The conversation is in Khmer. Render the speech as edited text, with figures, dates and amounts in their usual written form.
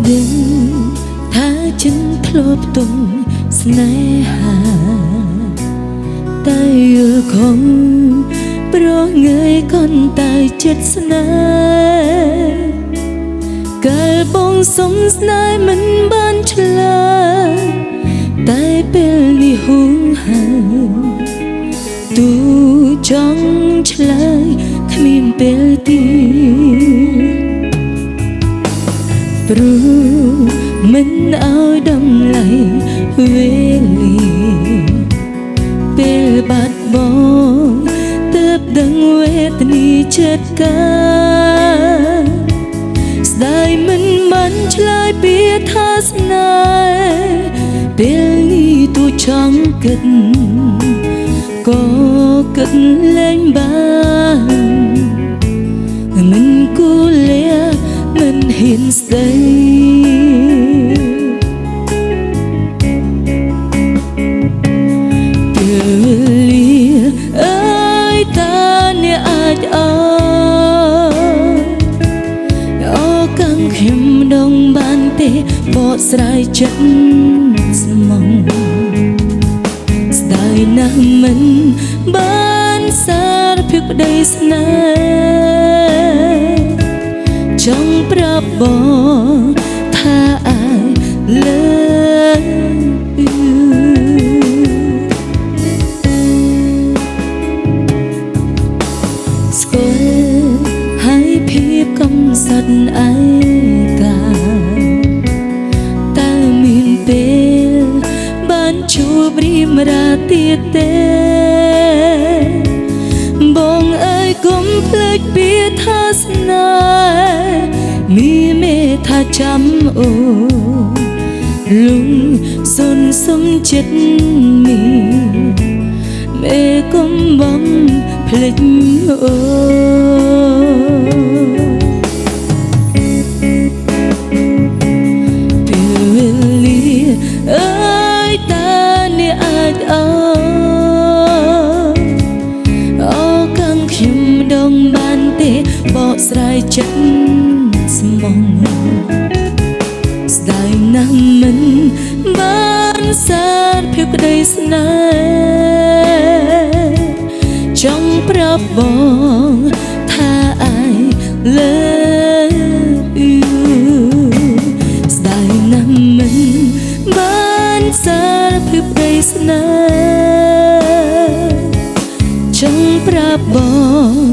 ដឹងថាចិនធ្លាប់ទុំស្នេហាតែយល់ខំព្រោះងាយកន់តែចិត្តស្នេហ៍កាលបងសុំស្នេហ៍មិនបានឆ្លើយតែពេលនេះហួងហើទូចង់ឆ្លើយគ្មានពេលទៀតព្រោះមិនឲ្យតម្លៃវេលាពេលបាត់បង់ទើបដឹងវេទនាចិត្តកាស្ដាយមិនបានឆ្លើយពីថាស្នេហ៍ពេលនេះទូចង់គិតក៏គិតលែងបានមិនគូលាមិនហ៊ានស្ដីពេលលាអើយតាអ្នកអាចអកាំងខ្ញុំដងបានទេបកស្រាយចិត្តស្មងស្ដាយណាស់មិនបានសារភាពប្តីស្នេហ៍ចង់ប្រាប់បងថាI love you ស្គាល់ហើយភាពកំសត់ឯកាតើមានពេលបានជួបរៀមរាទៀតទេបងអើយកុំភ្លេចពីថាស្នេហ៍មានមេថាចាំអូលុងសុនសុំចិត្តមានមេកុំបំភ្លេចអូពេលវេលាអើយតាអ្នកអាចកាំងខ្ញុំដងបានទេបកស្រាយចិត្តស្មងស្ដាយណាស់មិនបានសារភាពក្តីស្នេហ៍ចង់ប្រាប់បងថា I love you ស្ដាយណាស់មិនបានសារភាពក្តីស្នេហ៍ចង់ប្រាប់បង